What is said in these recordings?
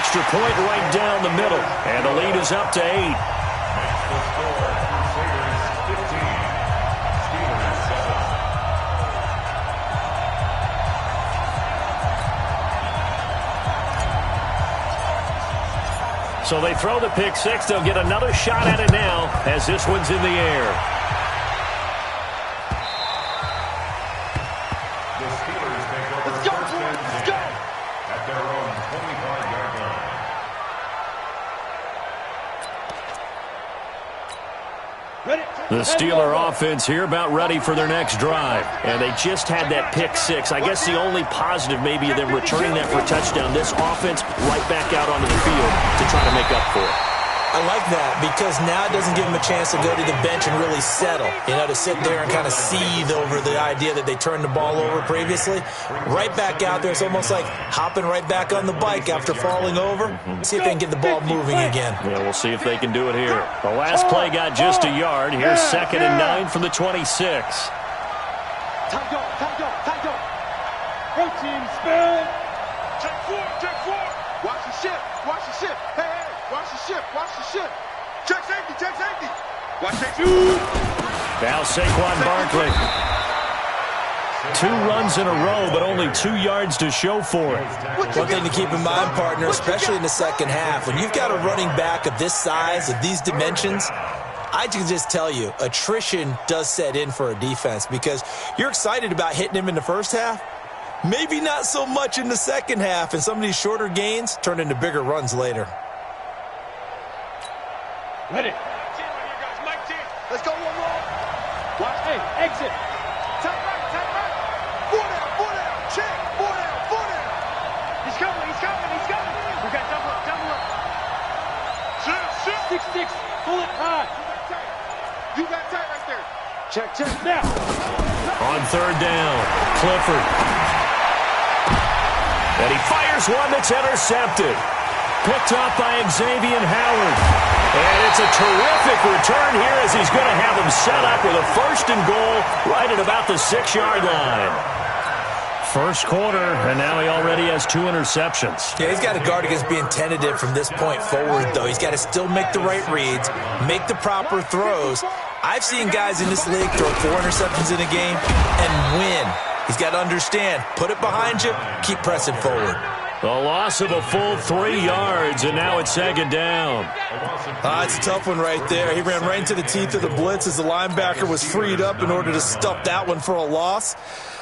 extra point right down the middle. And the lead is up to 8. So they throw the pick six. They'll get another shot at it now as this one's in the air. The Steelers take over first and 10 at their own 25-yard line. The Steeler offense here about ready for their next drive. And they just had that pick six. I guess the only positive maybe of them returning that for a touchdown. This offense right back out onto the field to try to make up for it. I like that because now it doesn't give them a chance to go to the bench and really settle. You know, to sit there and kind of seethe over the idea that they turned the ball over previously. Right back out there. It's almost like hopping right back on the bike after falling over. See if they can get the ball moving again. Yeah, we'll see if they can do it here. The last play got just a yard. Here's 2nd and 9 from the 26. Time go. Go team, spin. Check four. Watch the ship. Hey. Watch the ship. Check safety. Watch safety. Now Saquon Barkley. 2 runs in a row, but only 2 yards to show for it. One thing to keep in mind, partner, especially in the second half, when you've got a running back of this size, of these dimensions, I can just tell you, attrition does set in for a defense because you're excited about hitting him in the first half. Maybe not so much in the second half, and some of these shorter gains turn into bigger runs later. Ready. Mike team. Let's go one more. Watch. Hey, exit. Tight right. 4 down. Check. 4 down. He's coming. We got double up. Shit. 6. Pull it high. You got tight right there. Check. Now. On 3rd down, Clifford. And he fires one that's intercepted. Picked up by Xavier Howard. And it's a terrific return here as he's going to have him set up with a 1st and goal right at about the 6-yard line. First quarter, and now he already has 2 interceptions. Yeah, he's got to guard against being tentative from this point forward, though. He's got to still make the right reads, make the proper throws. I've seen guys in this league throw 4 interceptions in a game and win. He's got to understand, put it behind you, keep pressing forward. The loss of a full 3 yards, and now it's 2nd down. It's a tough one right there. He ran right into the teeth of the blitz as the linebacker was freed up in order to stuff that one for a loss.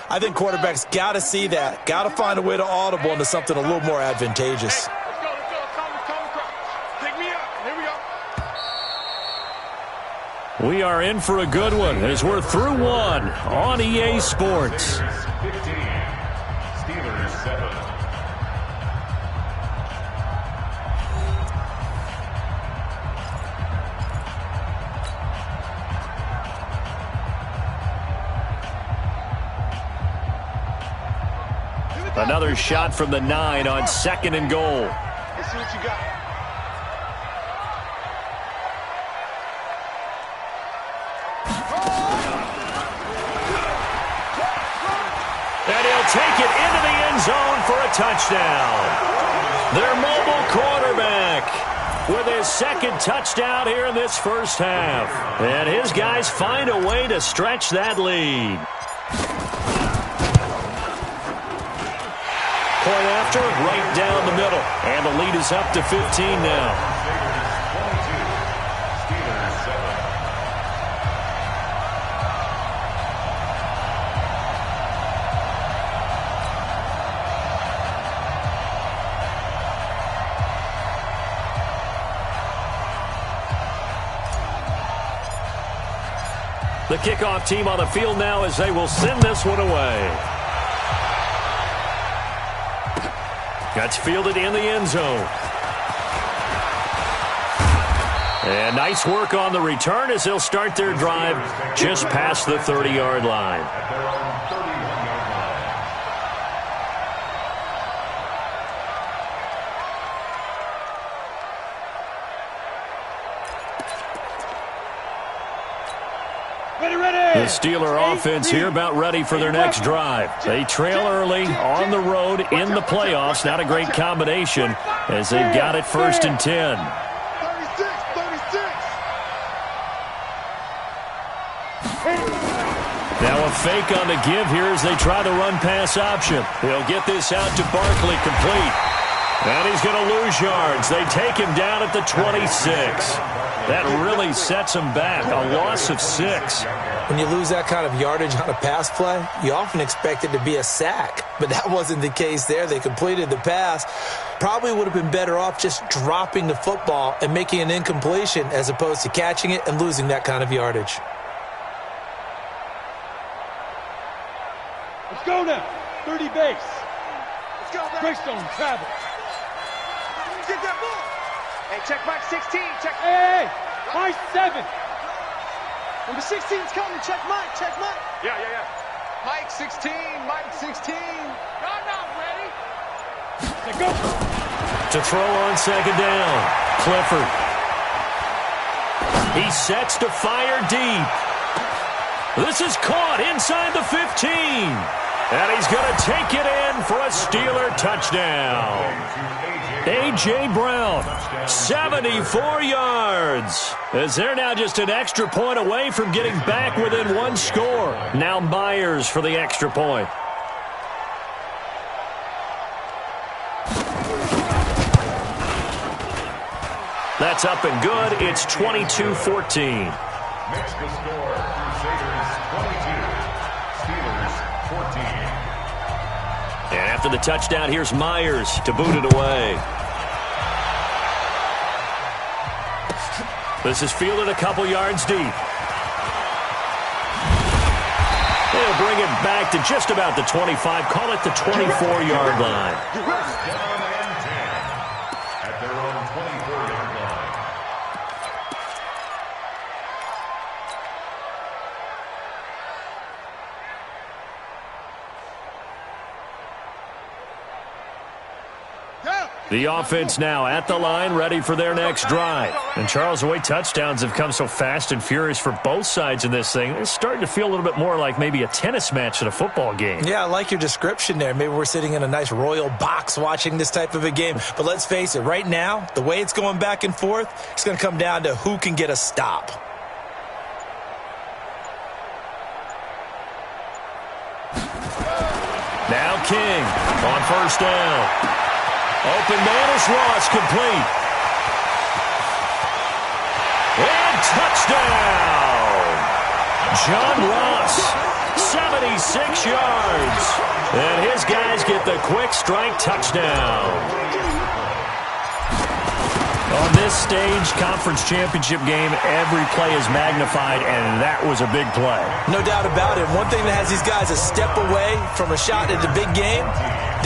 I think quarterbacks got to see that, got to find a way to audible into something a little more advantageous. Let's go. Pick me up. Here we go. We are in for a good one as we're through one on EA Sports. 15, Steelers 7. Another shot from the 9 on 2nd and goal. Let's see what you got. And he'll take it into the end zone for a touchdown. Their mobile quarterback with his 2nd touchdown here in this first half. And his guys find a way to stretch that lead. Point after, right down the middle. And the lead is up to 15 now. The kickoff team on the field now as they will send this one away. That's fielded in the end zone. And nice work on the return as they'll start their drive just past the 30-yard line. The Steeler offense here about ready for their next drive. They trail early on the road in the playoffs. Not a great combination as they've got it 1st and 10. 36. Now a fake on the give here as they try the run-pass option. They'll get this out to Barkley complete. And he's going to lose yards. They take him down at the 26. That really sets him back. A loss of 6. When you lose that kind of yardage on a pass play, you often expect it to be a sack. But that wasn't the case there. They completed the pass. Probably would have been better off just dropping the football and making an incompletion as opposed to catching it and losing that kind of yardage. Let's go now. 30 base. Let's go, Greystone, travel. Get that ball. Hey, check Mike 16. Check. Hey, Mike 7. Number 16's coming. Check Mike. Check Mike. Yeah. Mike 16. Mike 16. I'm not ready. Let's go. To throw on 2nd down. Clifford. He sets to fire deep. This is caught inside the 15. And he's going to take it in for a Steeler touchdown. A.J. Brown, 74 yards. As they're now just an extra point away from getting back within 1 score. Now Myers for the extra point. That's up and good. It's 22-14. Makes the score Crusaders 22, Steelers 14. And after the touchdown, here's Myers to boot it away. This is fielded a couple yards deep. They'll bring it back to just about the 25. Call it the 24-yard line. Down and 10 at their own 24-yard line. The offense now at the line, ready for their next drive. And Charles, the way touchdowns have come so fast and furious for both sides in this thing, it's starting to feel a little bit more like maybe a tennis match at a football game. Yeah, I like your description there. Maybe we're sitting in a nice royal box watching this type of a game. But let's face it, right now, the way it's going back and forth, it's going to come down to who can get a stop. Now King on 1st down. Open man is Ross, complete. And touchdown! John Ross, 76 yards. And his guys get the quick strike touchdown. On this stage, conference championship game, every play is magnified, and that was a big play. No doubt about it. One thing that has these guys a step away from a shot at the big game,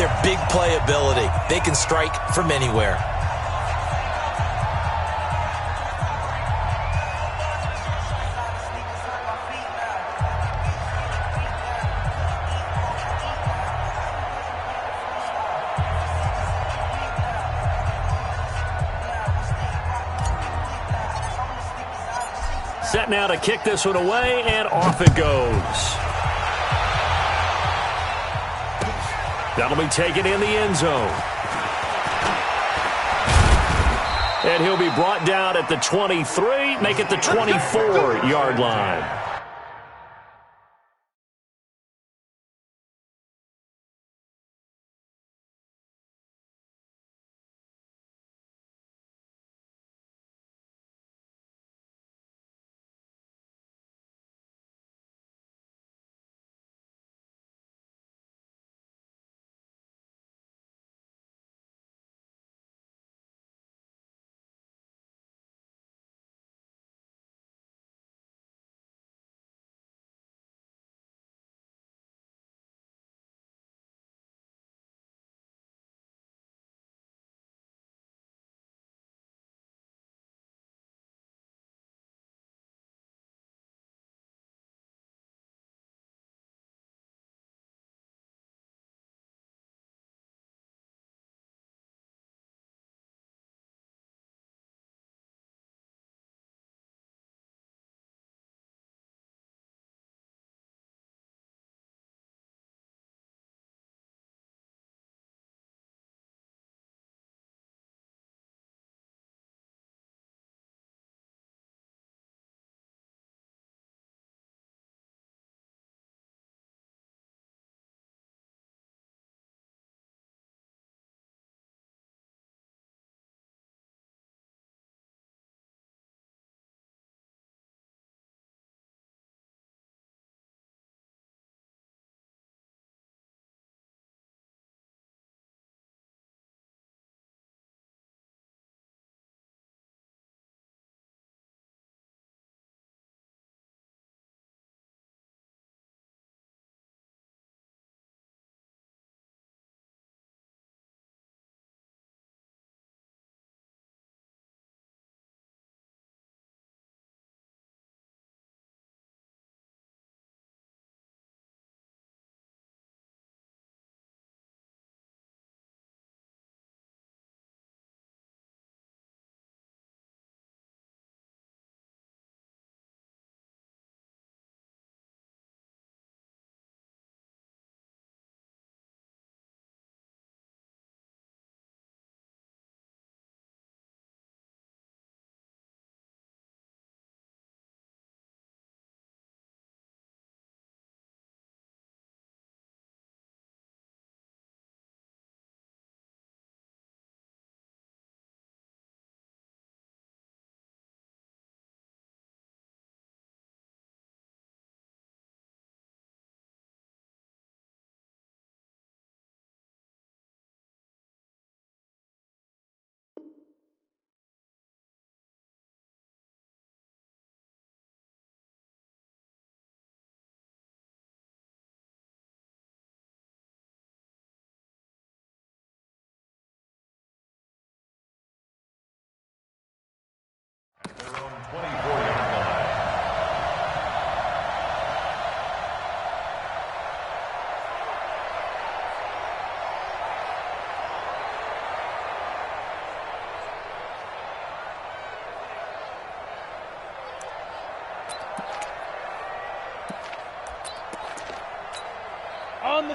their big play ability. They can strike from anywhere. Set now to kick this one away, and off it goes. That'll be taken in the end zone. And he'll be brought down at the 23, make it the 24-yard line.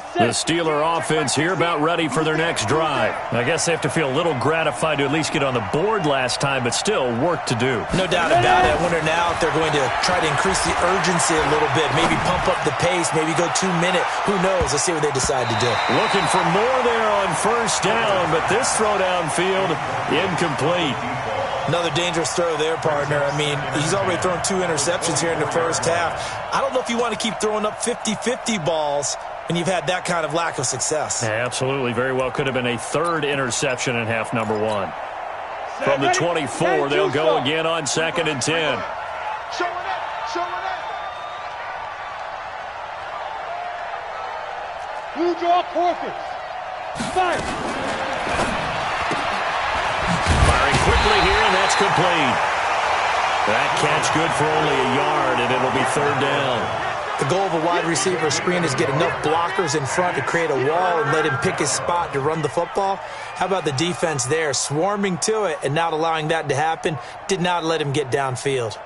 The Steeler offense here about ready for their next drive. I guess they have to feel a little gratified to at least get on the board last time, but still work to do. No doubt about it. I wonder now if they're going to try to increase the urgency a little bit, maybe pump up the pace, maybe go 2 minute. Who knows? Let's see what they decide to do. Looking for more there on first down, but this throw downfield incomplete. Another dangerous throw there, partner. I mean, he's already thrown 2 interceptions here in the first half. I don't know if you want to keep throwing up 50-50 balls when you've had that kind of lack of success. Yeah, absolutely. Very well could have been a 3rd interception in half number 1. From the 24, they'll go again on 2nd and 10. Blue draw forfeits. Fire. Firing quickly here, and that's complete. That catch good for only a yard, and it'll be 3rd down. The goal of a wide receiver screen is get enough blockers in front to create a wall and let him pick his spot to run the football. How about the defense there, swarming to it and not allowing that to happen? Did not let him get downfield.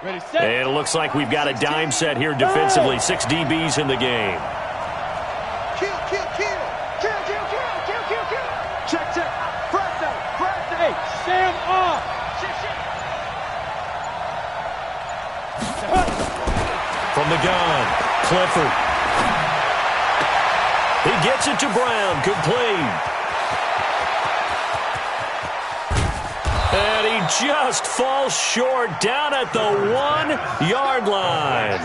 Ready, set. And it looks like we've got a dime set here defensively. 6 DBs in the game. Kill. Check. Press. Hey, Sam off. From the gun, Clifford. He gets it to Brown, complete. And he just falls short down at the 1-yard line.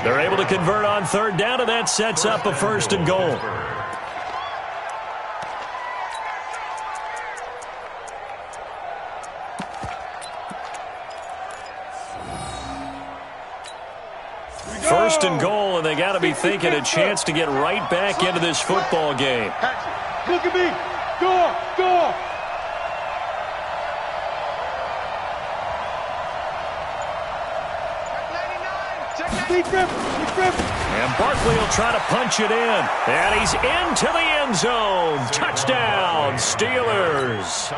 They're able to convert on 3rd down, and that sets up a 1st and goal. First and goal, and they got to be thinking a chance to get right back into this football game. Look at me. Go. And Barkley will try to punch it in. And he's into the end zone. Touchdown, Steelers.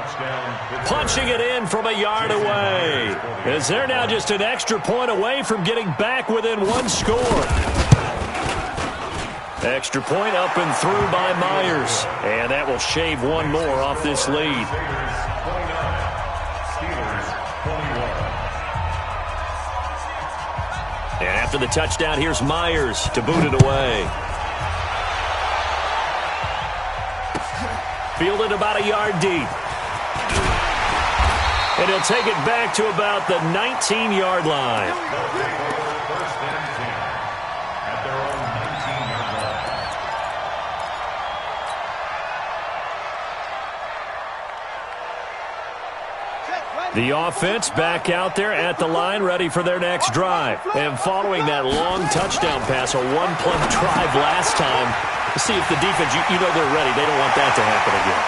Punching it in from a yard away. As they're now just an extra point away from getting back within 1 score. Extra point up and through by Myers. And that will shave 1 more off this lead. And after the touchdown, here's Myers to boot it away. Fielded about a yard deep. And he'll take it back to about the 19-yard line. The offense back out there at the line, ready for their next drive. And following that long touchdown pass, a 1-play drive last time, to see if the defense, you know they're ready. They don't want that to happen again.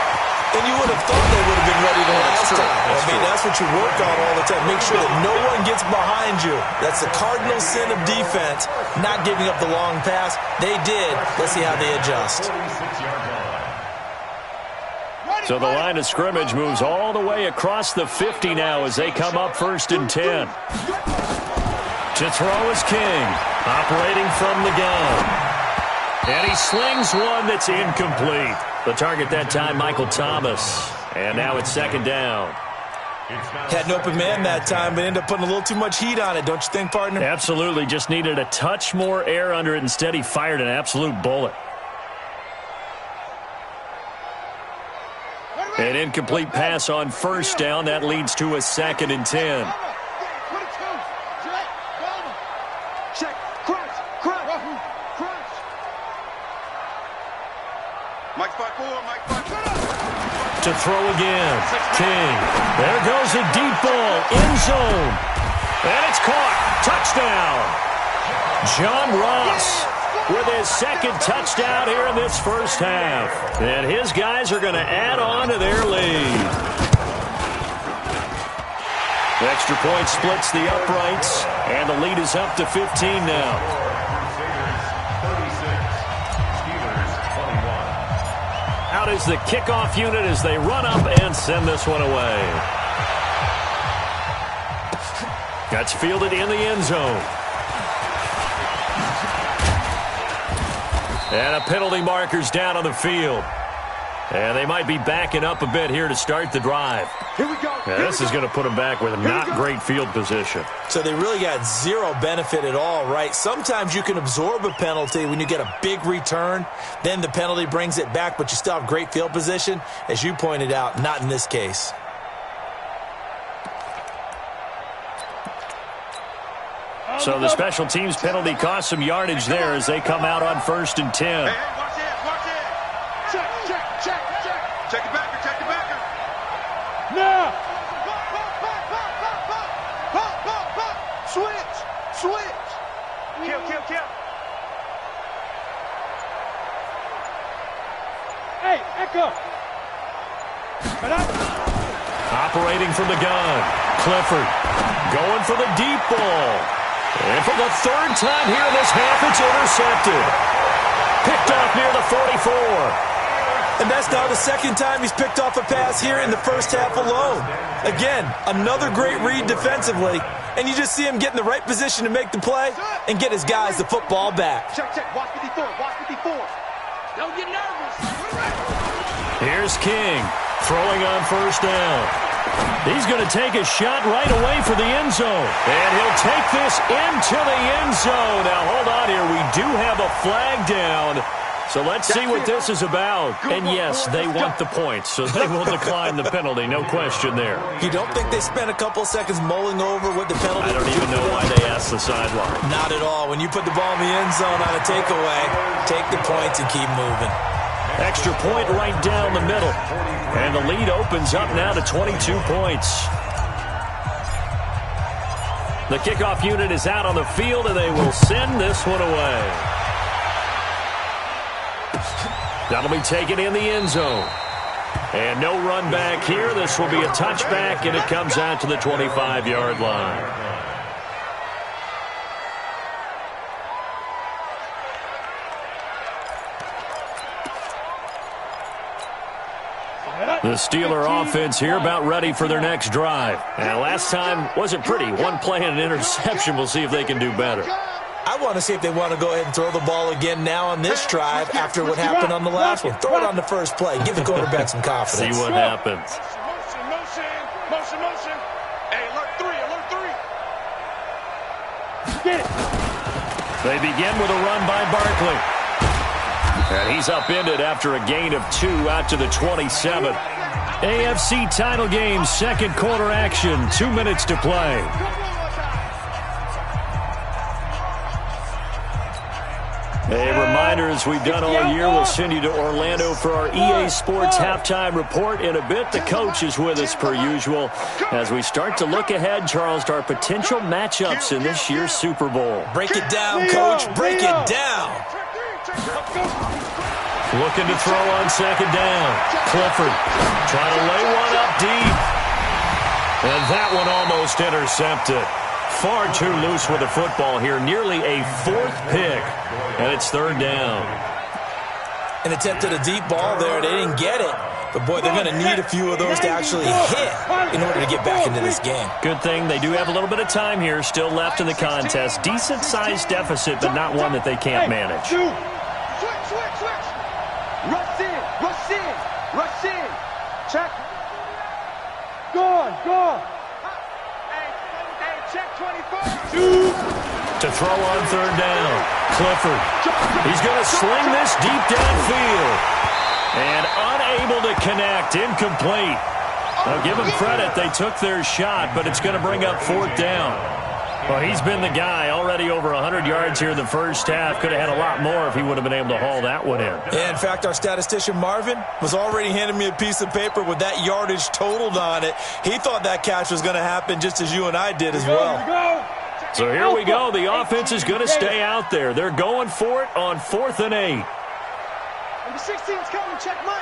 And you would have thought they would have been ready the last time. That's what you work on all the time. Make sure that no one gets behind you. That's the cardinal sin of defense, not giving up the long pass. They did. Let's see how they adjust. So the line of scrimmage moves all the way across the 50 now as they come up 1st and 10. To throw is King, operating from the gun. And he slings one that's incomplete. The target that time, Michael Thomas. And now it's 2nd down. Had an open man that time, but ended up putting a little too much heat on it, don't you think, partner? Absolutely. Just needed a touch more air under it. Instead, he fired an absolute bullet. An incomplete pass on 1st down. That leads to a 2nd and 10. To throw again. King. There goes a deep ball. End zone. And it's caught. Touchdown. John Ross with his 2nd touchdown here in this first half. And his guys are going to add on to their lead. The extra point splits the uprights, and the lead is up to 15 now. Out is the kickoff unit as they run up and send this one away. That's fielded in the end zone. And a penalty marker's down on the field. And they might be backing up a bit here to start the drive. Here we go. This is going to put them back with not great field position. So they really got zero benefit at all, right? Sometimes you can absorb a penalty when you get a big return. Then the penalty brings it back, but you still have great field position. As you pointed out, not in this case. So the special teams penalty cost some yardage there as they come out on 1st and 10. Hey, watch this, watch this. Check. Check the backer, check the backer. Now. Pop. Switch. Kill. Hey, Echo. Operating from the gun. Clifford going for the deep ball. And for the third time here in this half, it's intercepted. Picked off near the 44. And that's now the second time he's picked off a pass here in the first half alone. Again, another great read defensively. And you just see him get in the right position to make the play and get his guys the football back. Check. Watch 54. Don't get nervous. Here's King throwing on 1st down. He's going to take a shot right away for the end zone. And he'll take this into the end zone. Now, hold on here. We do have a flag down. So let's see what this is about. And yes, they want the points, so they will decline the penalty. No question there. You don't think they spent a couple seconds mulling over what the penalty? I don't even know why they asked the sideline. Not at all. When you put the ball in the end zone on a takeaway, take the points and keep moving. Extra point right down the middle. And the lead opens up now to 22 points. The kickoff unit is out on the field, and they will send this one away. That'll be taken in the end zone. And no run back here. This will be a touchback, and it comes out to the 25-yard line. The Steeler offense here about ready for their next drive. And last time wasn't pretty. One play and an interception. We'll see if they can do better. I want to see if they want to go ahead and throw the ball again now on this drive after what happened on the last one. Throw it on the first play. Give the quarterback some confidence. See what happens. Motion. Hey, alert 3. Get it. They begin with a run by Barkley. And he's upended after a gain of 2 out to the 27. AFC title game, second quarter action. 2 minutes to play. A reminder, as we've done all year, we'll send you to Orlando for our EA Sports halftime report in a bit. The coach is with us per usual as we start to look ahead, Charles, to our potential matchups in this year's Super Bowl. Break it down, Coach. Break it down. Looking to throw on 2nd down. Clifford trying to lay one up deep. And that one almost intercepted. Far too loose with the football here. Nearly a 4th pick. And it's 3rd down. And attempted a deep ball there. They didn't get it. But, boy, they're going to need a few of those to actually hit in order to get back into this game. Good thing they do have a little bit of time here still left in the contest. Decent-sized deficit, but not one that they can't manage. Switch. Rush in. Check. Go on. Hey, check 24. To throw on 3rd down. Clifford. He's going to sling this deep downfield. And unable to connect. Incomplete. Now give them credit. They took their shot, but it's going to bring up 4th down. Well, he's been the guy. Already over 100 yards here in the first half. Could have had a lot more if he would have been able to haul that one in. Yeah, in fact, our statistician Marvin was already handing me a piece of paper with that yardage totaled on it. He thought that catch was going to happen just as you and I did as well. So here we go. The offense is going to stay out there. They're going for it on 4th and 8. Number 16's coming. Check Mike.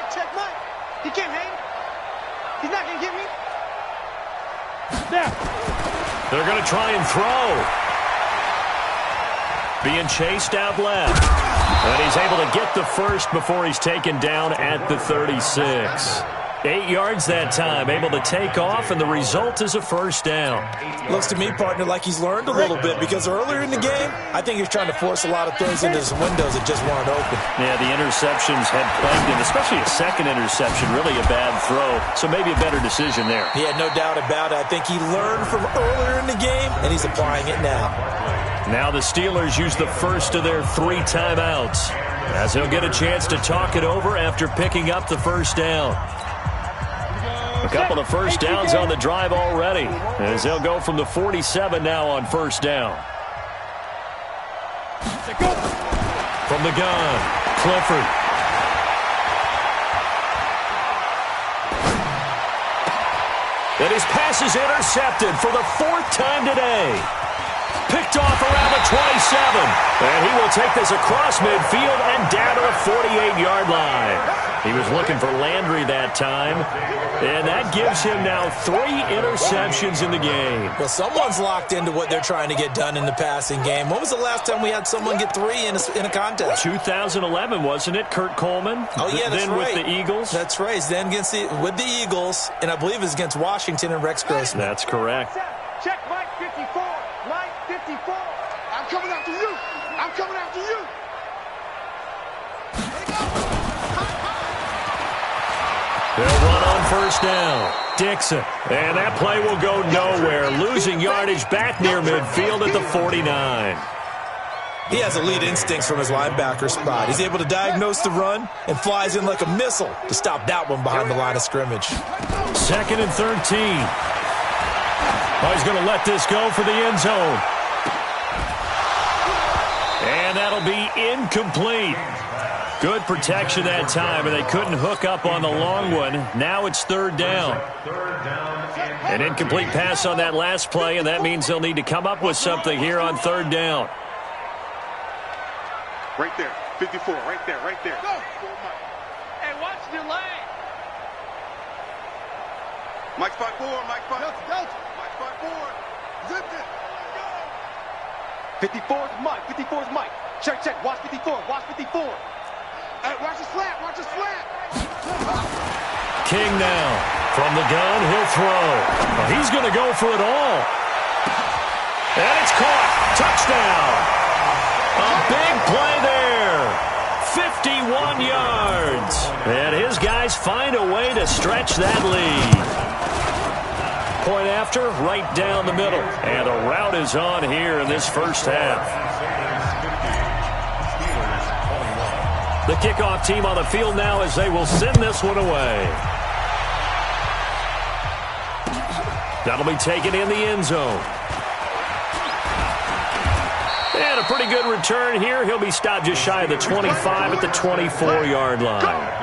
He can't hang. He's not going to get me. They're going to try and throw. Being chased out left. And he's able to get the first before he's taken down at the 36. 8 yards that time, able to take off, and the result is a first down. Looks to me, partner, like he's learned a little bit, because earlier in the game, I think he was trying to force a lot of throws into his windows that just weren't open. Yeah, the interceptions had plagued him, especially a second interception, really a bad throw, so maybe a better decision there. Yeah, no doubt about it. I think he learned from earlier in the game, and he's applying it now. Now the Steelers use the first of their 3 timeouts, as he'll get a chance to talk it over after picking up the first down. A couple of first downs on the drive already, as they'll go from the 47 now on first down. From the gun, Clifford. And his pass is intercepted for the 4th time today. Picked off around the 27. And he will take this across midfield and down to the 48-yard line. He was looking for Landry that time. And that gives him now 3 interceptions in the game. Well, someone's locked into what they're trying to get done in the passing game. When was the last time we had someone get 3 in a contest? 2011, wasn't it? Kurt Coleman? Oh, yeah, that's then right. With the Eagles? That's right. Then with the Eagles, and I believe it's against Washington and Rex Grossman. That's correct. Check Mike 54. Mike 54. I'm coming after you. I'm coming after you. They'll run on first down. Dixon. And that play will go nowhere. Losing yardage back near midfield at the 49. He has elite instincts from his linebacker spot. He's able to diagnose the run and flies in like a missile to stop that one behind the line of scrimmage. 2nd and 13. Oh, he's going to let this go for the end zone. And that'll be incomplete. Good protection that time, and they couldn't hook up on the long one. Now it's 3rd down. An incomplete pass on that last play, and that means they'll need to come up with something here on 3rd down. Right there. 54. Right there. Right there. Go. Hey, watch the lane. Mike spot 4. Mike spot. Mike spot 4. Zipped it. 54 is Mike. 54 is Mike. Check. Watch 54. Watch 54. Hey, watch the slant. Watch the slant. King now. From the gun, he'll throw. Well, he's going to go for it all. And it's caught. Touchdown. A big play there. 51 yards. And his guys find a way to stretch that lead. Point after, right down the middle. And a rout is on here in this first half. The kickoff team on the field now as they will send this one away. That'll be taken in the end zone. And a pretty good return here. He'll be stopped just shy of the 25 at the 24-yard line.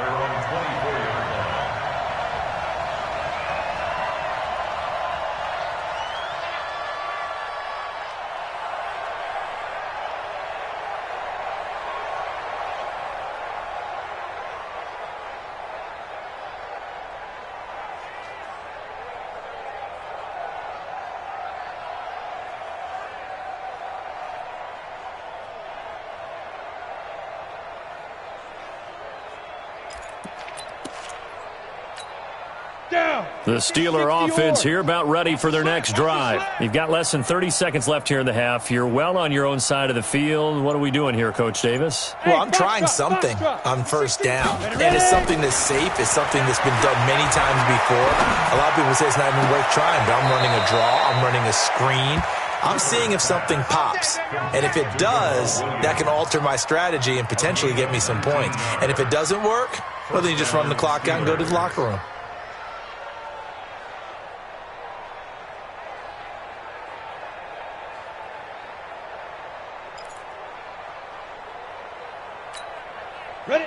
The Steeler offense here about ready for their next drive. You've got less than 30 seconds left here in the half. You're well on your own side of the field. What are we doing here, Coach Davis? Well, I'm trying something on first down. And it's something that's safe. It's something that's been done many times before. A lot of people say it's not even worth trying, but I'm running a draw. I'm running a screen. I'm seeing if something pops. And if it does, that can alter my strategy and potentially get me some points. And if it doesn't work, well, then you just run the clock out and go to the locker room.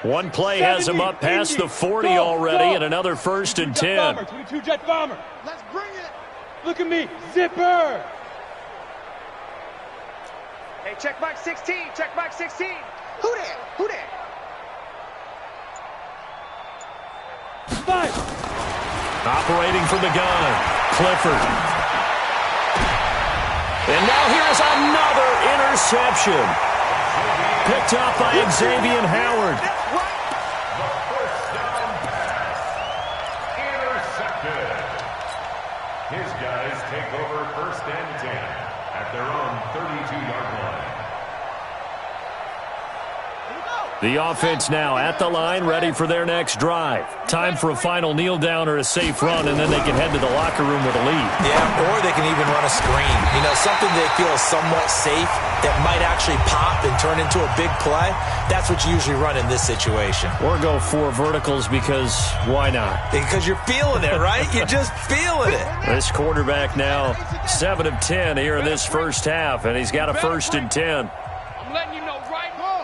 One play has him up past the 40 already, and another 1st and 10. 22 Jet Bomber. Let's bring it. Look at me. Zipper. Hey, check Mike 16. Check Mike 16. Who there? Who there? 5. Operating from the gun, Clifford. And now here's another interception. Picked up by Xavier Howard. over 1st and 10 at their own 32-yard line. The offense now at the line, ready for their next drive. Time for a final kneel down or a safe run, and then they can head to the locker room with a lead. Yeah, or they can even run a screen. You know, something they feel is somewhat safe that might actually pop and turn into a big play. That's what you usually run in this situation. Or go 4 verticals because why not? Because you're feeling it, right? You're just feeling it. This quarterback now 7 of 10 here in this first half, and he's got a 1st and 10. I'm letting you know right now.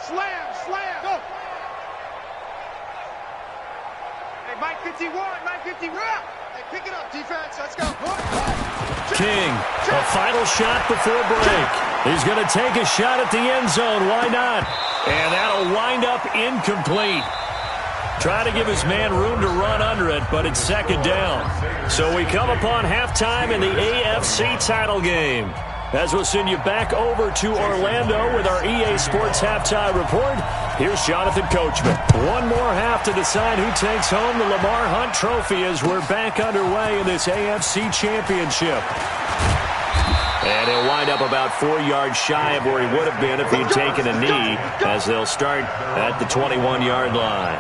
Slam, slam. Go. Hey, Mike 51, Mike 51. Hey, pick it up, defense. Let's go. King, a final shot before break. He's going to take a shot at the end zone. Why not? And that'll wind up incomplete. Try to give his man room to run under it, but it's 2nd down. So we come upon halftime in the AFC title game. As we'll send you back over to Orlando with our EA Sports Halftime Report, here's Jonathan Coachman. One more half to decide who takes home the Lamar Hunt Trophy as we're back underway in this AFC Championship. And he'll wind up about 4 yards shy of where he would have been if he'd taken a knee, as they'll start at the 21-yard line.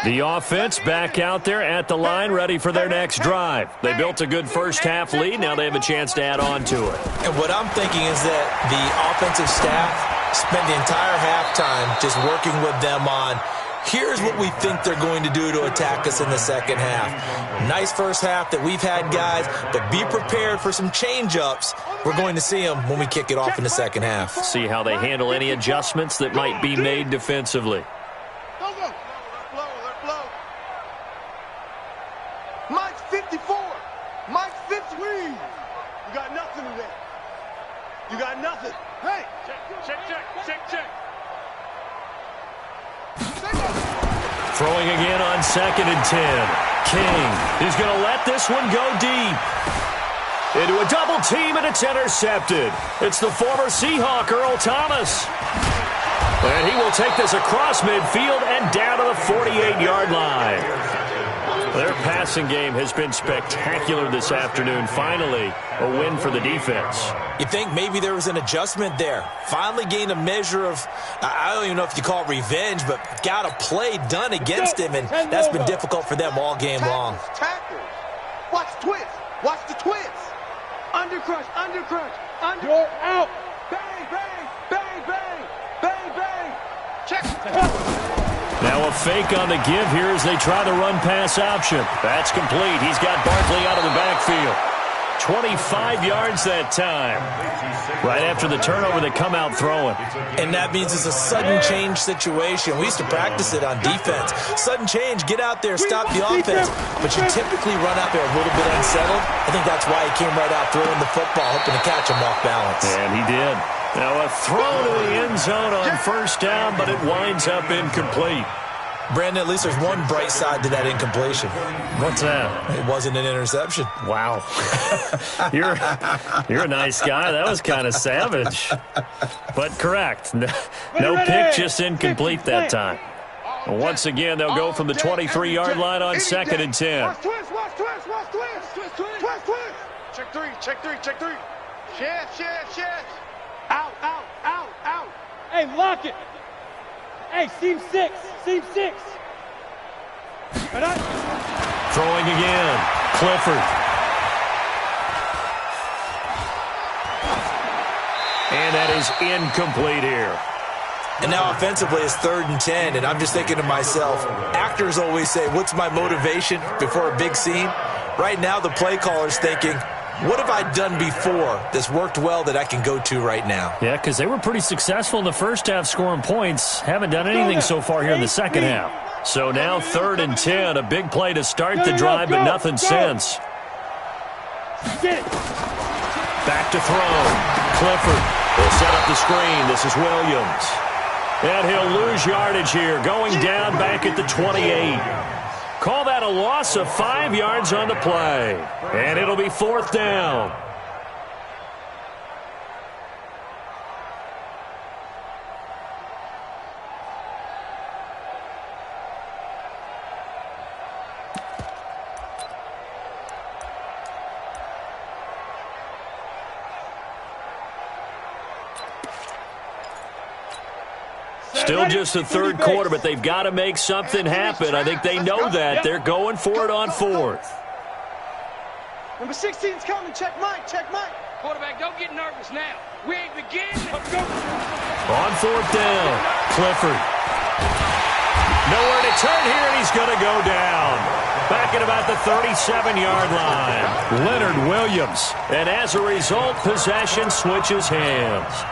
The offense back out there at the line, ready for their next drive. They built a good first half lead. Now they have a chance to add on to it. And what I'm thinking is that the offensive staff spent the entire halftime just working with them on, here's what we think they're going to do to attack us in the second half. Nice first half that we've had, guys, but be prepared for some change-ups. We're going to see them when we kick it off in the second half. See how they handle any adjustments that might be made defensively. Mike's 54. Mike's 53. You got nothing today. You got nothing. Hey. Check. Throwing again on 2nd and 10. King is going to let this one go deep. Into a double team, and it's intercepted. It's the former Seahawk, Earl Thomas. And he will take this across midfield and down to the 48-yard line. Their passing game has been spectacular this afternoon. Finally, a win for the defense. You think maybe there was an adjustment there. Finally gained a measure of, I don't even know if you call it revenge, but got a play done against him, and that's been difficult for them all game long. Tackles. Watch the twist. Watch the twist. Undercrush. You're out. Bang. Check. Now a fake on the give here as they try the run-pass option. That's complete. He's got Barkley out of the backfield. 25 yards that time. Right after the turnover, they come out throwing. And that means it's a sudden change situation. We used to practice it on defense. Sudden change, get out there, stop the offense. But you typically run out there a little bit unsettled. I think that's why he came right out throwing the football, hoping to catch him off balance. And he did. Now a throw to the end zone on 1st down, but it winds up incomplete. Brandon, at least there's one bright side to that incompletion. What's that? It wasn't an interception. Wow. You're a nice guy. That was kind of savage. But correct. No pick, just incomplete that time. Once again, they'll go from the 23-yard line on 2nd and 10. Watch twist. Check three. Share. Out. Hey, lock it. Hey, seam six. Throwing again. Clifford. And that is incomplete here. And now offensively it's 3rd and 10, and I'm just thinking to myself, actors always say, what's my motivation before a big scene? Right now the play caller's thinking, what have I done before that's worked well that I can go to right now? Yeah, because they were pretty successful in the first half scoring points. Haven't done anything so far here in the second half. So now 3rd and 10, a big play to start the drive, but nothing since. Back to throw. Clifford will set up the screen. This is Williams. And he'll lose yardage here, going down back at the 28. Call that a loss of 5 yards on the play. And it'll be 4th down. Still just the third quarter, but they've got to make something happen. I think they know that. They're going for it on 4th. Number 16's coming. Check Mike. Check Mike. Quarterback, don't get nervous now. We ain't beginning. On 4th down, Clifford. Nowhere to turn here, and he's going to go down. Back at about the 37-yard line. Leonard Williams. And as a result, possession switches hands.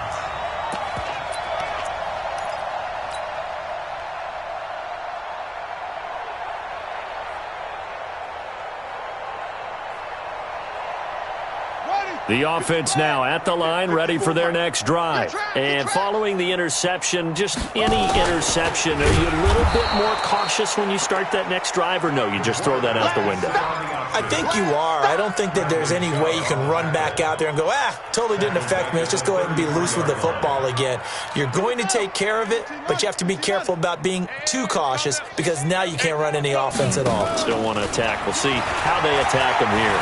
The offense now at the line, ready for their next drive. And following the interception, just any interception, are you a little bit more cautious when you start that next drive, or no, you just throw that out the window? I think you are. I don't think that there's any way you can run back out there and go, totally didn't affect me. Let's just go ahead and be loose with the football again. You're going to take care of it, but you have to be careful about being too cautious because now you can't run any offense at all. Still want to attack. We'll see how they attack him here.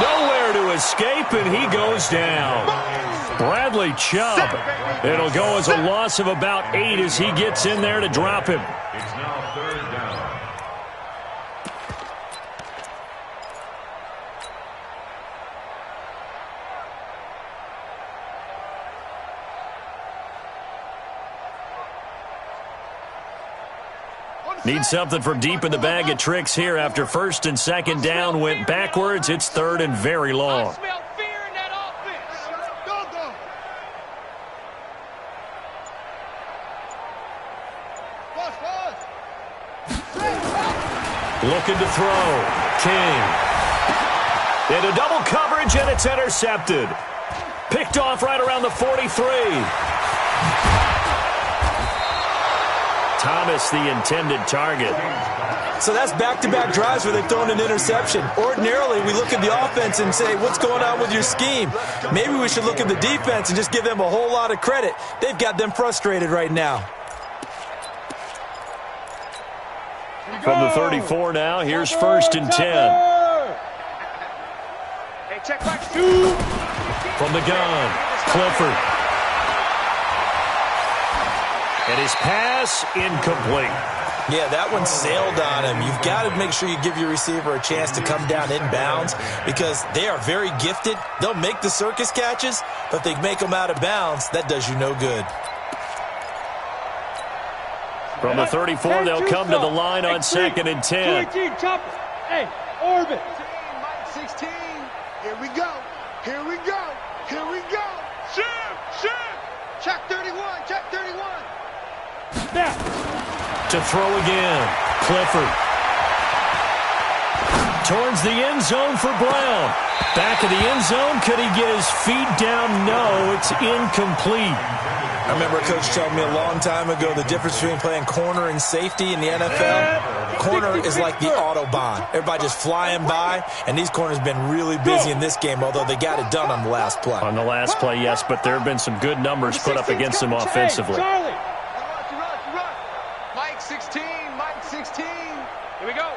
Nowhere to escape, and he goes down. Bradley Chubb. It'll go as a loss of about 8 as he gets in there to drop him. It's now 3rd down. Need something from deep in the bag of tricks here after 1st and 2nd down went backwards. It's 3rd and very long. I smell fear in that offense. Looking to throw. King. Into double coverage, and it's intercepted. Picked off right around the 43. Thomas, the intended target. So that's back-to-back drives where they've thrown an interception. Ordinarily, we look at the offense and say, what's going on with your scheme? Maybe we should look at the defense and just give them a whole lot of credit. They've got them frustrated right now. From the 34 now, here's 1st and 10. Hey, check back 2. From the gun, Clifford. And his pass incomplete. Yeah, that one sailed on him. You've got to make sure you give your receiver a chance to come down inbounds because they are very gifted. They'll make the circus catches, but if they make them out of bounds, that does you no good. From the 34, they'll come to the line on 2nd and 10. Hey, orbit. Mike 16. Here we go. Here we go. Here we go. Shoot. Check 31. Check 31. Snap. To throw again, Clifford. Towards the end zone for Brown. Back of the end zone, could he get his feet down? No, it's incomplete. I remember a coach telling me a long time ago the difference between playing corner and safety in the NFL. Corner is like the Autobahn. Everybody just flying by, and these corners have been really busy in this game, although they got it done on the last play. On the last play, yes, but there have been some good numbers put up against them offensively. Charlie. Run. Mike 16. Here we go.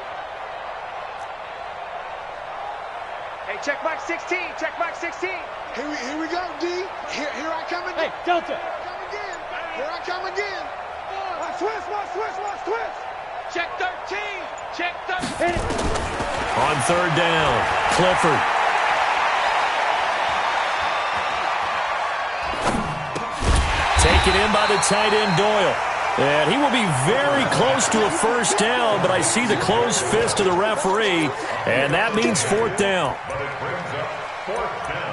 Hey, check Mike 16. Check Mike 16. Here we go, D. Here I come again. Hey, Delta. Here I come again. Watch twist. Check 13. Check 13. On 3rd down, Clifford. Taken in by the tight end, Doyle. And he will be very close to a 1st down, but I see the closed fist of the referee, and that means 4th down. But it brings up 4th down.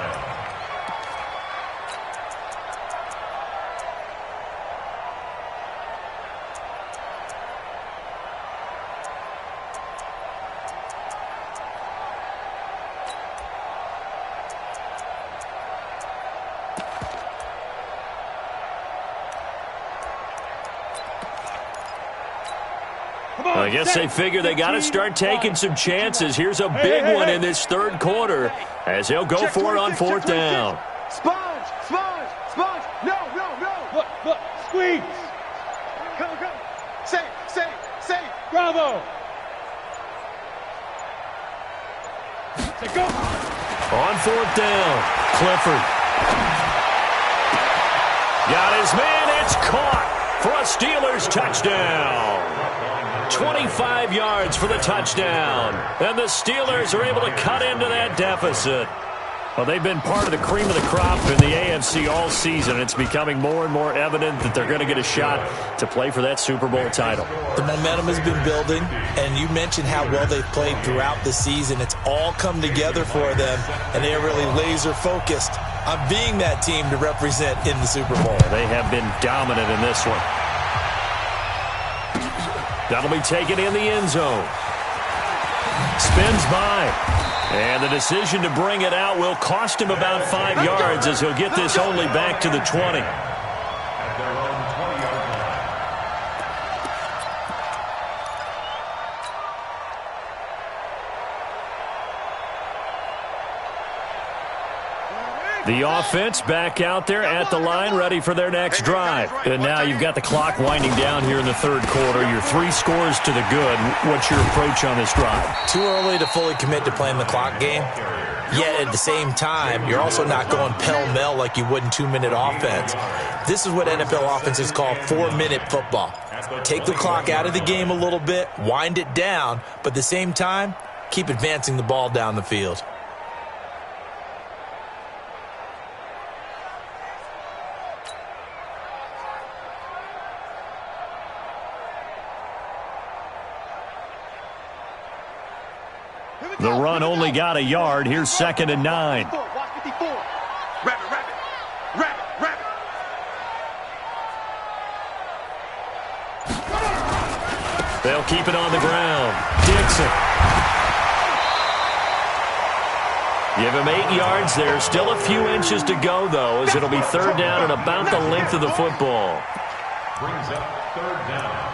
I guess they figure they got to start taking some chances. Here's a big one in this third quarter as they'll go for it on fourth down. Sponge, sponge, sponge. No, no, no. Look, squeeze. Come. Safe. Bravo. Say go. On fourth down, Clifford. Got his man, it's caught for a Steelers touchdown. 25 yards for the touchdown. And the Steelers are able to cut into that deficit. Well, they've been part of the cream of the crop in the AFC all season. It's becoming more and more evident that they're going to get a shot to play for that Super Bowl title. The momentum has been building, and you mentioned how well they've played throughout the season. It's all come together for them, and they are really laser-focused on being that team to represent in the Super Bowl. They have been dominant in this one. That'll be taken in the end zone. Spins by. And the decision to bring it out will cost him about 5 yards as he'll get this only back to the 20. At their own 20-yard line. The offense back out there at the line, ready for their next drive. And now you've got the clock winding down here in the third quarter. You're 3 scores to the good. What's your approach on this drive? Too early to fully commit to playing the clock game. Yet at the same time, you're also not going pell-mell like you would in 2-minute offense. This is what NFL offenses call 4-minute football. Take the clock out of the game a little bit, wind it down, but at the same time, keep advancing the ball down the field. The run only got a yard. Here's 2nd and 9. Watch 54. Rabbit. They'll keep it on the ground. Dixon. Give him 8 yards there. Still a few inches to go, though, as it'll be 3rd down and about the length of the football. Brings up 3rd down.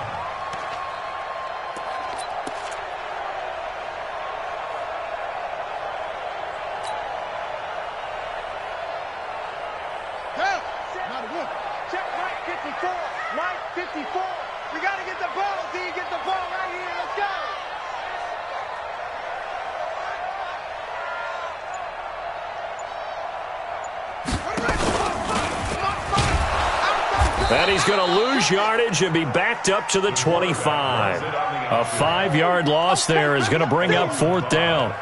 Check Mike 54. Mike 54. We got to get the ball, D. Get the ball right here. Let's go. And he's going to lose yardage and be backed up to the 25. A 5-yard loss there is going to bring up 4th down.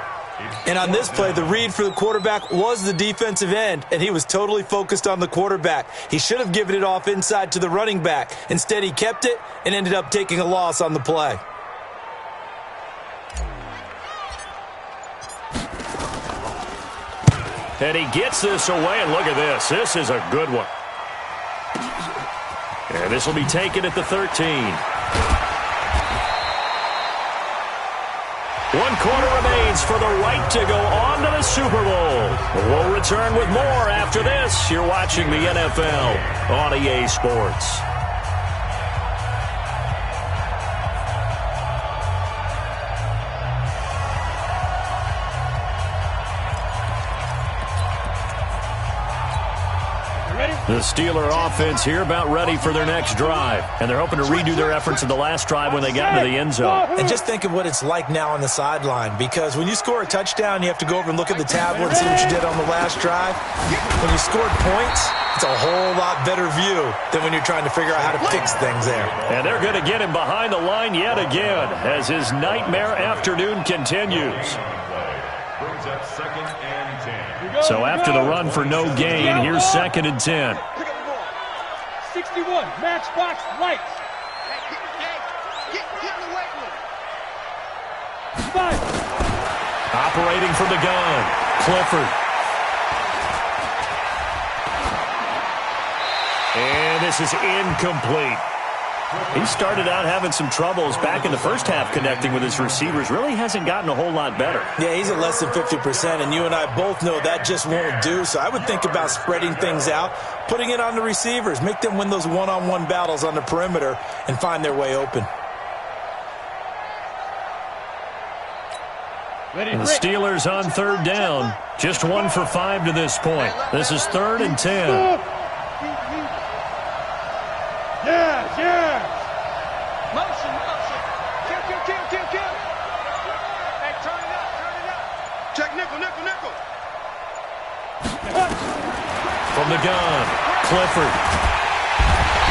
And on this play, the read for the quarterback was the defensive end, and he was totally focused on the quarterback. He should have given it off inside to the running back. Instead, he kept it and ended up taking a loss on the play. And he gets this away, and look at this. This is a good one. And this will be taken at the 13. 1 quarter remains for the right to go on to the Super Bowl. We'll return with more after this. You're watching the NFL on EA Sports. The Steeler offense here about ready for their next drive. And they're hoping to redo their efforts in the last drive when they got into the end zone. And just think of what it's like now on the sideline, because when you score a touchdown, you have to go over and look at the tablet and see what you did on the last drive. When you scored points, it's a whole lot better view than when you're trying to figure out how to fix things there. And they're going to get him behind the line yet again as his nightmare afternoon continues. Brings up 2nd and 10. So after the run for no gain, here's 2nd and 10. 61, matchbox lights. Get in the weight room. 5. Operating from the gun, Clifford. And this is incomplete. He started out having some troubles back in the first half connecting with his receivers. Really hasn't gotten a whole lot better. Yeah, he's at less than 50%, and you and I both know that just won't do. So I would think about spreading things out, putting it on the receivers, make them win those one-on-one battles on the perimeter, and find their way open. And the Steelers on third down. Just 1 for 5 to this point. This is 3rd and 10. Yeah. Motion. Kill. Hey, turn it up. Check nickel. From the gun, Clifford.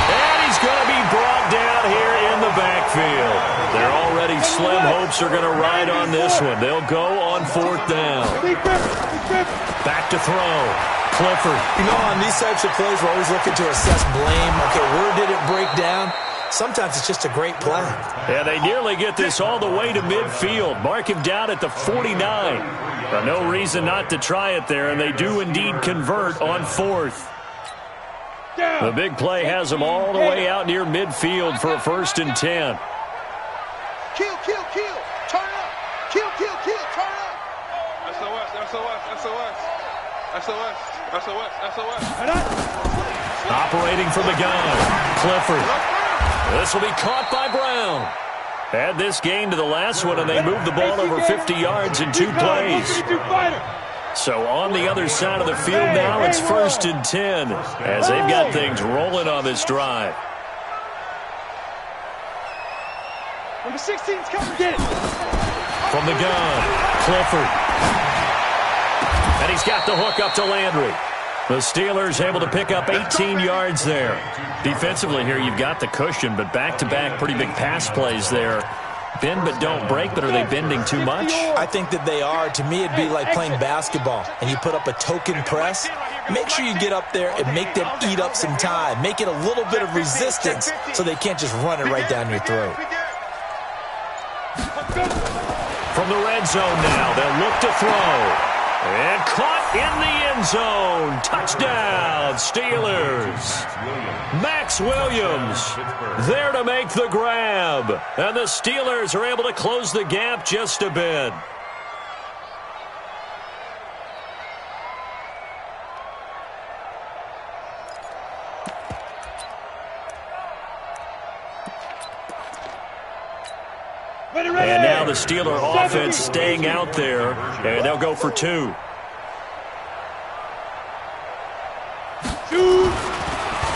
And he's going to be brought down here in the backfield. They're already slim hopes are going to ride on this one. They'll go on 4th down. Back to throw. Clifford. You know, on these types of plays, we're always looking to assess blame. Okay, where did it break down? Sometimes it's just a great play. Yeah, they nearly get this all the way to midfield. Mark him down at the 49. No reason not to try it there, and they do indeed convert on 4th. The big play has them all the way out near midfield for a 1st and 10. Kill. Turn up. Kill. Turn up. SOS. Operating from the gun, Clifford. This will be caught by Brown. Add this game to the last one, and they moved the ball over 50 yards in 2 plays. So on the other side of the field now, it's 1st and 10 as they've got things rolling on this drive. Number 16's coming. Get it. From the gun, Clifford. And he's got the hook up to Landry. The Steelers able to pick up 18 yards there. Defensively here, you've got the cushion, but back-to-back pretty big pass plays there. Bend but don't break, but are they bending too much? I think that they are. To me, it'd be like playing basketball, and you put up a token press. Make sure you get up there and make them eat up some time. Make it a little bit of resistance so they can't just run it right down your throat. From the red zone now, they'll look to throw. And caught in the end zone. Touchdown, Steelers. Max Williams there to make the grab. And the Steelers are able to close the gap just a bit. And now the Steeler offense staying out there, and they'll go for 2.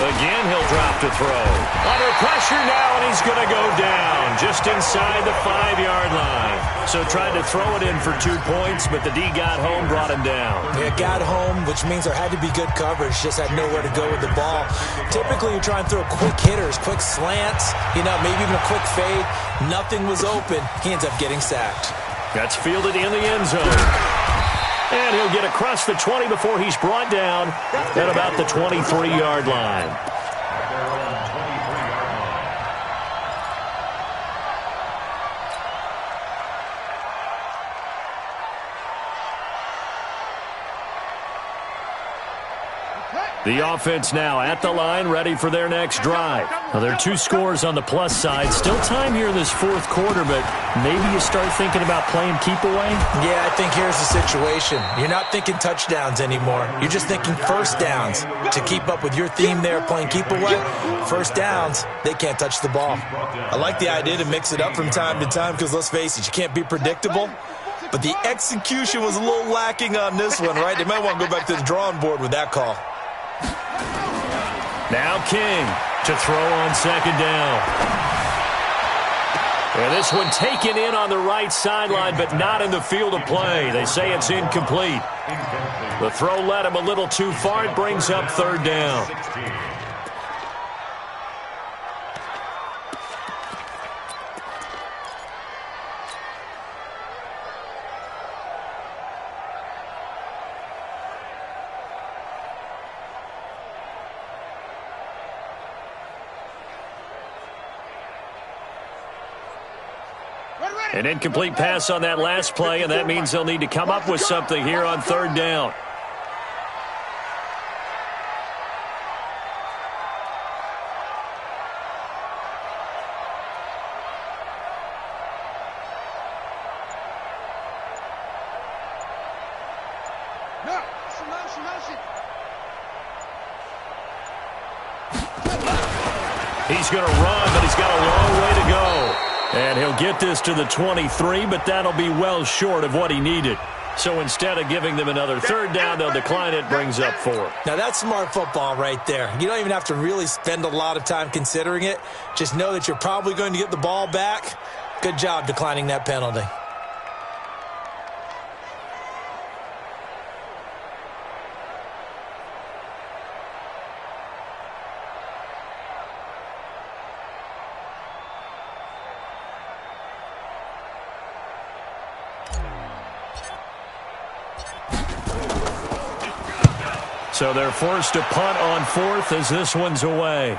Again, he'll drop to throw. Under pressure now, and he's going to go down just inside the 5-yard line. So tried to throw it in for 2 points, but the D got home, brought him down. Yeah, got home, which means there had to be good coverage. Just had nowhere to go with the ball. Typically, you try and throw quick hitters, quick slants, maybe even a quick fade. Nothing was open. He ends up getting sacked. That's fielded in the end zone. And he'll get across the 20 before he's brought down at about the 23-yard line. The offense now at the line, ready for their next drive. Now, there are 2 scores on the plus side. Still time here in this 4th quarter, but maybe you start thinking about playing keep away? Yeah, I think here's the situation. You're not thinking touchdowns anymore. You're just thinking 1st downs. To keep up with your theme there, playing keep away, 1st downs, they can't touch the ball. I like the idea to mix it up from time to time because, let's face it, you can't be predictable. But the execution was a little lacking on this one, right? They might want to go back to the drawing board with that call. Now King to throw on 2nd down. And this one taken in on the right sideline, but not in the field of play. They say it's incomplete. The throw led him a little too far. It brings up 3rd down. An incomplete pass on that last play, and that means they'll need to come up with something here on 3rd down. He's going to run, but he's got a long way to go. And he'll get this to the 23, but that'll be well short of what he needed. So instead of giving them another third down, they'll decline it, brings up 4. Now, that's smart football right there. You don't even have to really spend a lot of time considering it. Just know that you're probably going to get the ball back. Good job declining that penalty. So they're forced to punt on 4th as this one's away.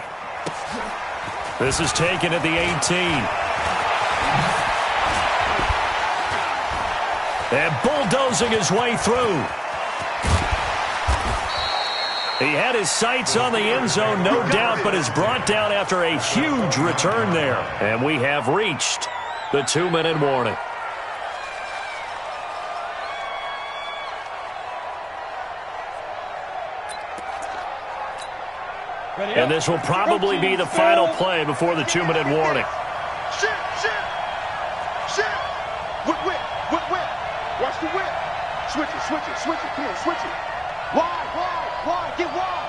This is taken at the 18. And bulldozing his way through. He had his sights on the end zone, no doubt, but is brought down after a huge return there. And we have reached the 2-minute warning. And this will probably be the final play before the 2-minute warning. Shit. Whip. Watch the whip. Switch it. Come on, switch it. Wide. Get wide.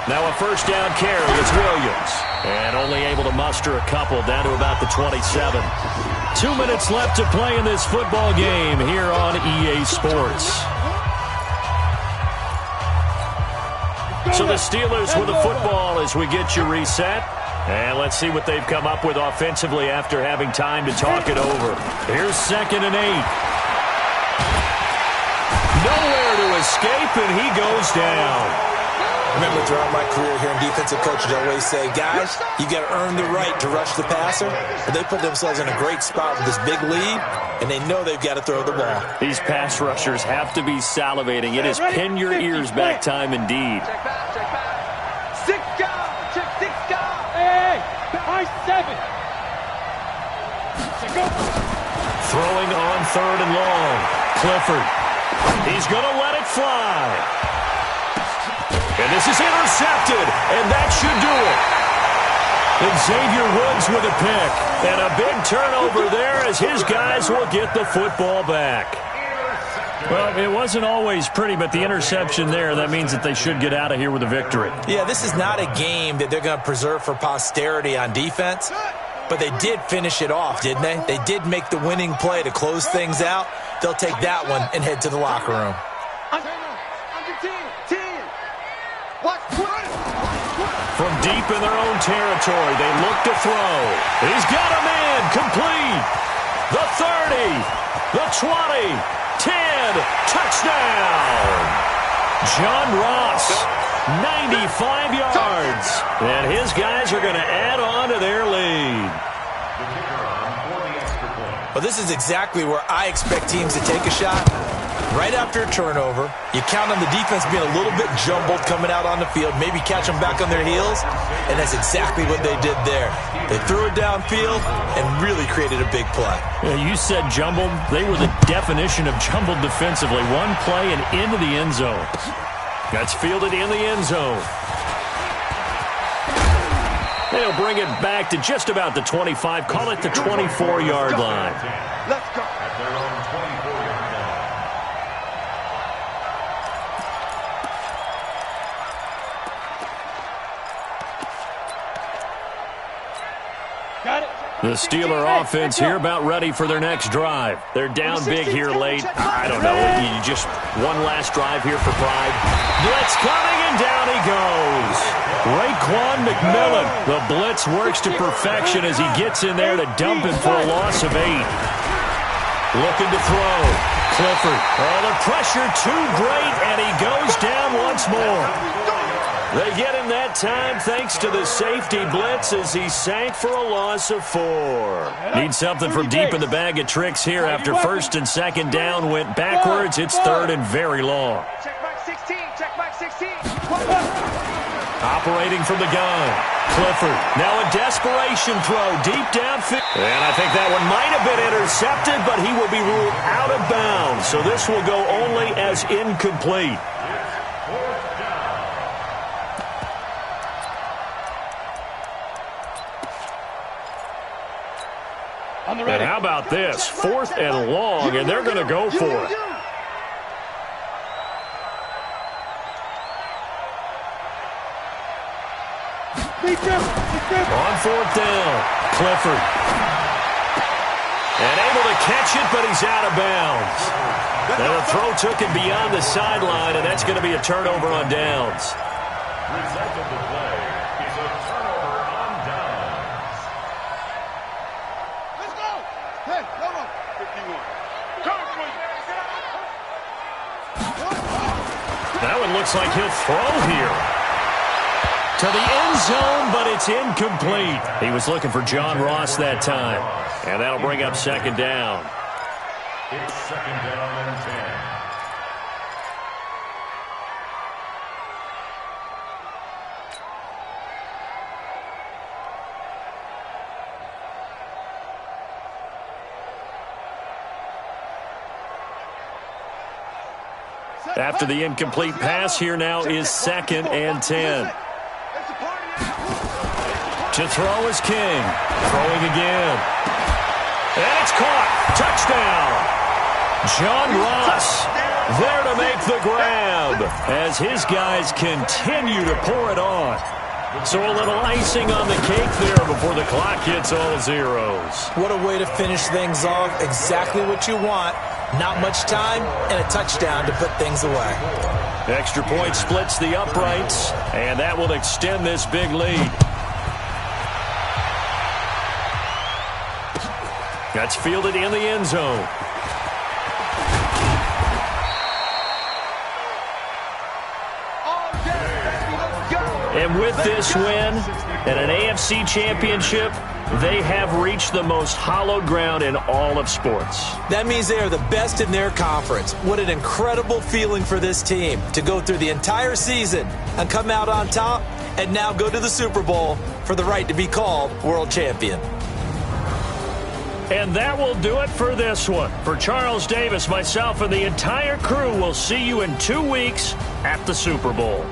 Now a first down carry. It's Williams. And only able to muster a couple down to about the 27. 2 minutes left to play in this football game here on EA Sports. So the Steelers with the football as we get you reset. And let's see what they've come up with offensively after having time to talk it over. Here's 2nd and 8. Nowhere to escape, and he goes down. Remember, throughout my career here in defensive coaches, I always say, guys, you got to earn the right to rush the passer. But they put themselves in a great spot with this big lead, and they know they've got to throw the ball. These pass rushers have to be salivating. It is pin your ears back time indeed. Check back. 6 guys. Check 6 guys. Hey, high 7. Go. Throwing on 3rd and long. Clifford. He's going to let it fly. And this is intercepted, and that should do it. And Xavier Woods with a pick. And a big turnover there as his guys will get the football back. Well, it wasn't always pretty, but the interception there, that means that they should get out of here with a victory. Yeah, this is not a game that they're going to preserve for posterity on defense, but they did finish it off, didn't they? They did make the winning play to close things out. They'll take that one and head to the locker room. Under 10. From deep in their own territory, they look to throw. He's got a man complete. The 30, the 20, 10, touchdown. John Ross, 95 yards. And his guys are going to add on to their lead. Well, this is exactly where I expect teams to take a shot. Right after a turnover, you count on the defense being a little bit jumbled coming out on the field, maybe catch them back on their heels, and that's exactly what they did there. They threw it downfield and really created a big play. Yeah, you said jumbled. They were the definition of jumbled defensively. One play and into the end zone. That's fielded in the end zone. They'll bring it back to just about the 25, call it the 24-yard line. Let's go. At their own 24-yard line. Got it. The Steeler offense here about ready for their next drive. They're down big here late. I don't know. You just one last drive here for pride. Blitz coming, and down he goes. Raekwon McMillan. The blitz works to perfection as he gets in there to dump him for a loss of 8. Looking to throw. Clifford. Oh, the pressure too great, and he goes down once more. They get him that time thanks to the safety blitz as he sank for a loss of 4. Need something from deep in the bag of tricks here after 1st and 2nd down went backwards. It's 3rd and very long. Check back 16. Check back 16. Operating from the gun. Clifford. Now a desperation throw deep downfield. And I think that one might have been intercepted, but he will be ruled out of bounds. So this will go only as incomplete. On the And ready. how about this? 4th and long, and they're going to go for it. On 4th down, Clifford. And able to catch it, but he's out of bounds. And the throw took him beyond the sideline, and that's going to be a turnover on downs. Result of the play is a turnover on downs. Let's go. Hey, come on. 51. That one looks like he'll throw here. To the end zone, but it's incomplete. He was looking for John Ross that time. And that'll bring up 2nd down. It's 2nd down and 10. After the incomplete pass, here now is 2nd and 10. To throw is King. Throwing again. And it's caught. Touchdown. John Ross there to make the grab as his guys continue to pour it on. So a little icing on the cake there before the clock hits all zeros. What a way to finish things off. Exactly what you want. Not much time and a touchdown to put things away. Extra point splits the uprights, and that will extend this big lead. That's fielded in the end zone. And with this win and an AFC championship, they have reached the most hallowed ground in all of sports. That means they are the best in their conference. What an incredible feeling for this team to go through the entire season and come out on top and now go to the Super Bowl for the right to be called world champion. And that will do it for this one. For Charles Davis, myself, and the entire crew, we'll see you in 2 weeks at the Super Bowl.